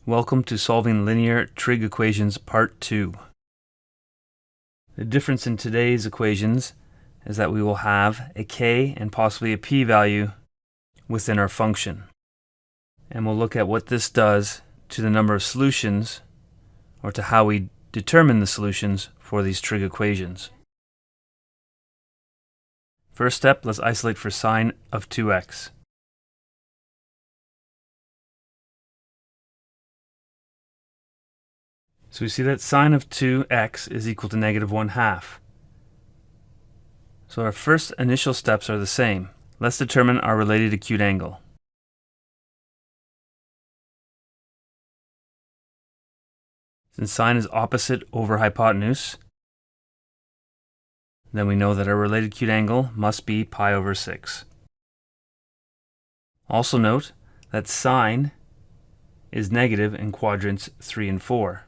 Welcome to Solving Linear Trig Equations Part 2. The difference in today's equations is that we will have a k and possibly a p value within our function. And we'll look at what this does to the number of solutions, or to how we determine the solutions for these trig equations. First step, let's isolate for sine of 2x. So we see that sine of 2x is equal to negative 1/2. So our first initial steps are the same. Let's determine our related acute angle. Since sine is opposite over hypotenuse, then we know that our related acute angle must be pi over 6. Also note that sine is negative in quadrants 3 and 4.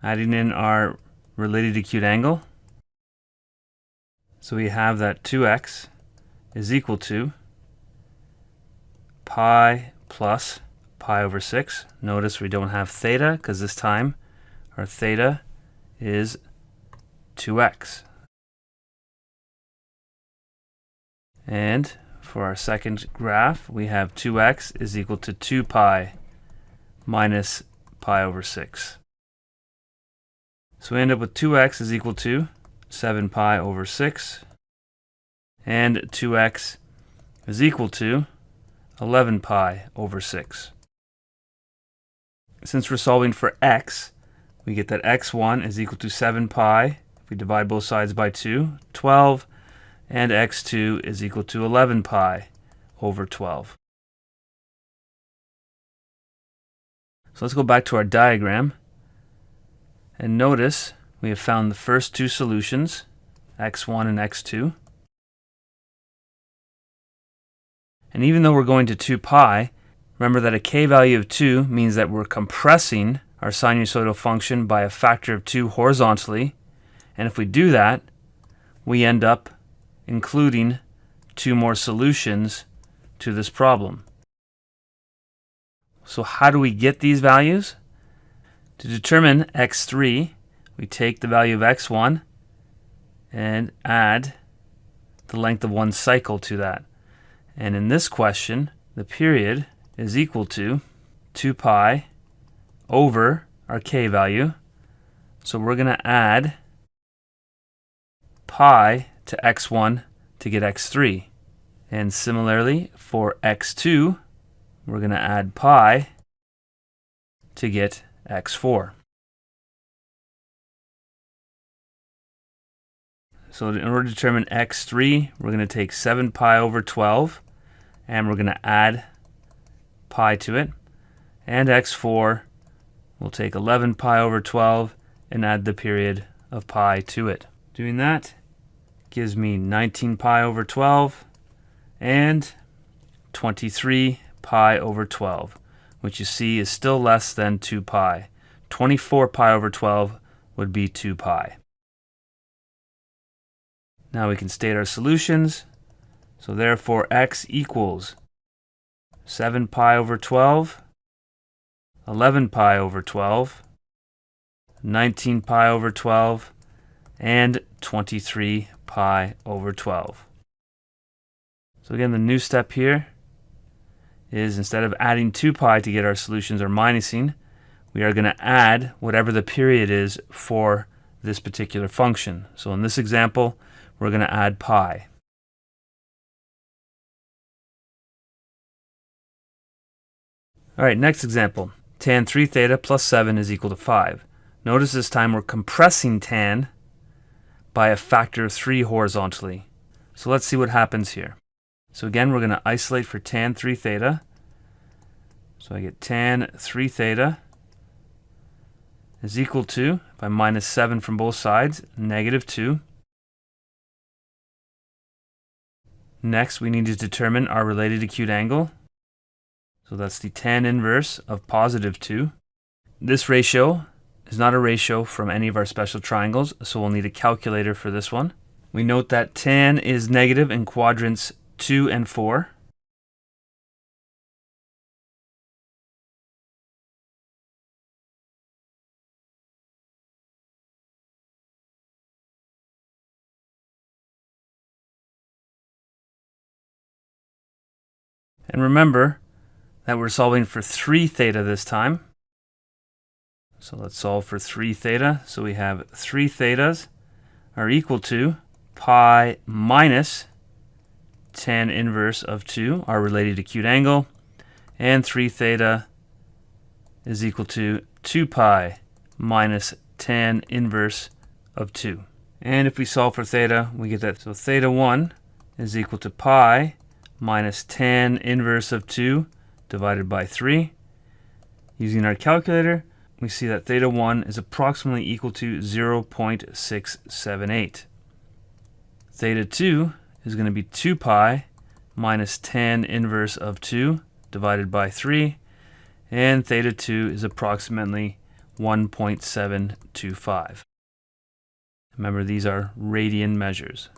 Adding in our related acute angle, so we have that 2x is equal to pi plus pi over 6. Notice we don't have theta because this time our theta is 2x. And for our second graph, we have 2x is equal to 2 pi minus pi over 6. So we end up with 2x is equal to 7 pi over 6, and 2x is equal to 11 pi over 6. Since we're solving for x, we get that x1 is equal to 7 pi, if we divide both sides by 2, 12, and x2 is equal to 11 pi over 12. So let's go back to our diagram. And notice we have found the first two solutions, x1 and x2. And even though we're going to 2 pi, remember that a k value of 2 means that we're compressing our sinusoidal function by a factor of 2 horizontally. And if we do that, we end up including 2 more solutions to this problem. So how do we get these values? To determine x3, we take the value of x1 and add the length of one cycle to that. And in this question, the period is equal to 2 pi over our k value. So we're going to add pi to x1 to get x3. And similarly, for x2, we're going to add pi to get x4. So in order to determine x3, we're going to take 7 pi over 12, and we're going to add pi to it. And x4, we'll take 11 pi over 12 and add the period of pi to it. Doing that gives me 19 pi over 12 and 23 pi over 12. Which you see is still less than 2 pi. 24 pi over 12 would be 2 pi. Now we can state our solutions. So therefore x equals 7 pi over 12, 11 pi over 12, 19 pi over 12, and 23 pi over 12. So again, the new step here is instead of adding 2 pi to get our solutions or minusing, we are going to add whatever the period is for this particular function. So in this example, we're going to add pi. Alright, next example. Tan 3 theta plus 7 is equal to 5. Notice this time we're compressing tan by a factor of 3 horizontally. So let's see what happens here. So again, we're going to isolate for tan 3 theta. So I get tan 3 theta is equal to, if I minus 7 from both sides, negative 2. Next, we need to determine our related acute angle. So that's the tan inverse of positive 2. This ratio is not a ratio from any of our special triangles, so we'll need a calculator for this one. We note that tan is negative in quadrants 2 and 4. And remember that we're solving for 3 theta this time. So let's solve for 3 theta. So we have 3 thetas are equal to pi minus tan inverse of 2, our related acute angle, and 3 theta is equal to 2 pi minus tan inverse of 2. And if we solve for theta, we get that. So theta 1 is equal to pi minus tan inverse of 2 divided by 3. Using our calculator, we see that theta 1 is approximately equal to 0.678. Theta 2 is going to be 2 pi minus tan inverse of 2 divided by 3. And theta 2 is approximately 1.725. Remember, these are radian measures.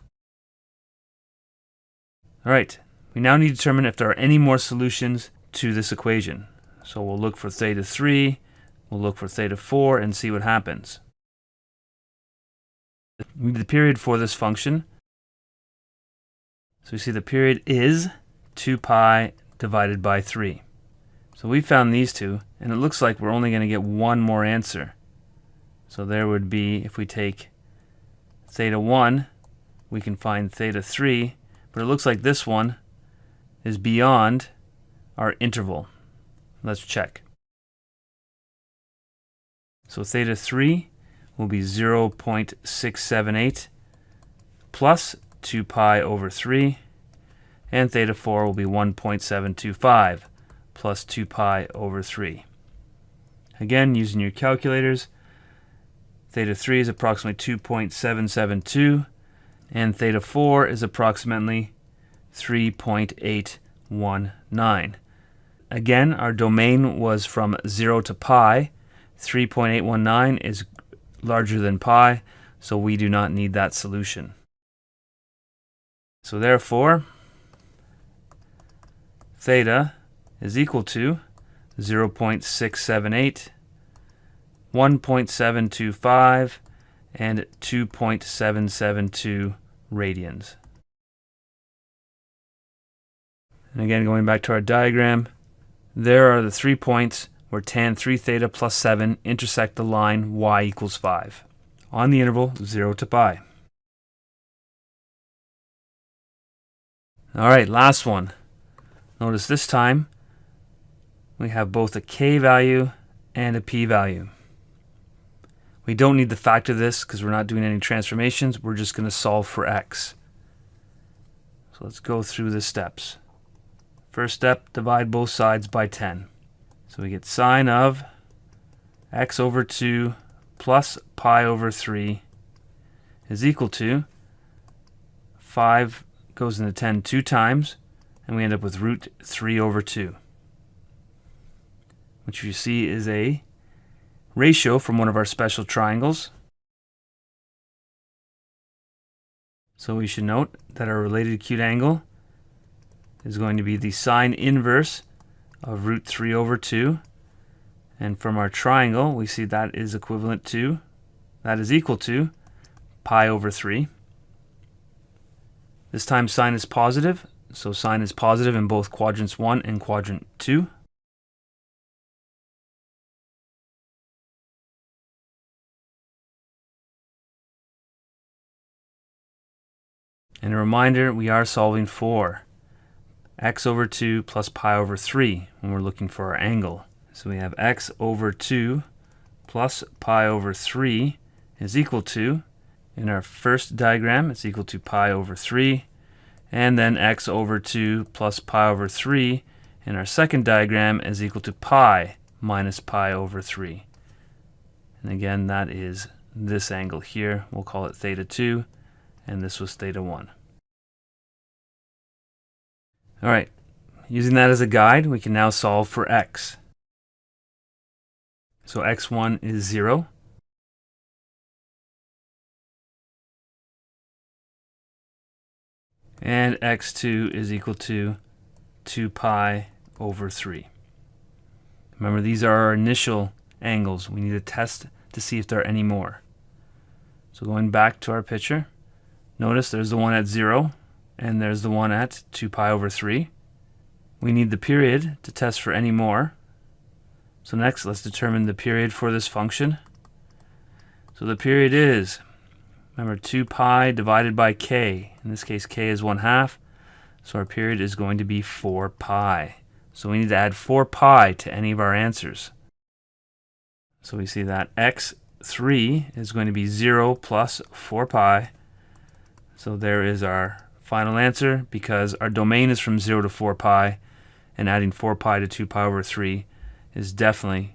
All right, we now need to determine if there are any more solutions to this equation. So we'll look for theta 3, we'll look for theta 4, and see what happens. We need the period for this function. So we see the period is 2 pi divided by 3. So we found these two, and it looks like we're only going to get one more answer. So there would be, if we take theta 1, we can find theta 3, but it looks like this one is beyond our interval. Let's check. So theta 3 will be 0.678 plus 2 pi over 3, and theta 4 will be 1.725 plus 2 pi over 3. Again, using your calculators, theta 3 is approximately 2.772, and theta 4 is approximately 3.819. Again, our domain was from 0 to pi. 3.819 is larger than pi, so we do not need that solution. So therefore, theta is equal to 0.678, 1.725, and 2.772 radians. And again, going back to our diagram, there are the 3 points where tan 3 theta plus 7 intersect the line y equals 5 on the interval 0 to pi. All right, last one. Notice this time we have both a k value and a p value. We don't need to factor this because we're not doing any transformations. We're just going to solve for x. So let's go through the steps. First step, divide both sides by 10. So we get sine of x over 2 plus pi over 3 is equal to 5 goes into 10 2 times, and we end up with root 3 over 2, which you see is a ratio from one of our special triangles. So we should note that our related acute angle is going to be the sine inverse of root 3 over 2. And from our triangle, we see that is equal to pi over 3. This time sine is positive, so sine is positive in both quadrants 1 and quadrant 2. And a reminder, we are solving for x over 2 plus pi over 3 when we're looking for our angle. So we have x over 2 plus pi over 3 is equal to, in our first diagram, it's equal to pi over 3, and then x over 2 plus pi over 3 in our second diagram is equal to pi minus pi over 3. And again, that is this angle here. We'll call it theta 2, and this was theta 1. All right, using that as a guide, we can now solve for x. So x1 is 0. And x2 is equal to 2 pi over 3. Remember, these are our initial angles. We need to test to see if there are any more. So going back to our picture, notice there's the one at 0 and there's the one at 2 pi over 3. We need the period to test for any more. So next, let's determine the period for this function. So the period is, remember, 2 pi divided by k. In this case, k is 1/2. So our period is going to be 4 pi. So we need to add 4 pi to any of our answers. So we see that x3 is going to be 0 plus 4 pi. So there is our final answer, because our domain is from 0 to 4 pi, and adding 4 pi to 2 pi over 3 is definitely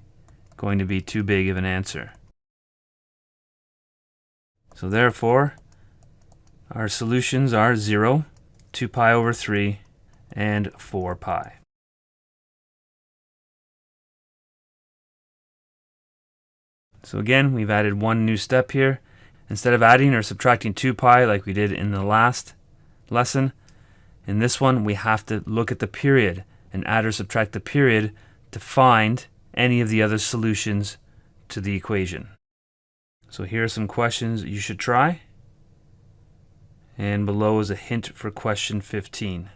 going to be too big of an answer. So therefore, our solutions are 0, 2 pi over 3, and 4 pi. So again, we've added one new step here. Instead of adding or subtracting 2 pi like we did in the last lesson, in this one we have to look at the period and add or subtract the period to find any of the other solutions to the equation. So here are some questions you should try, and below is a hint for question 15.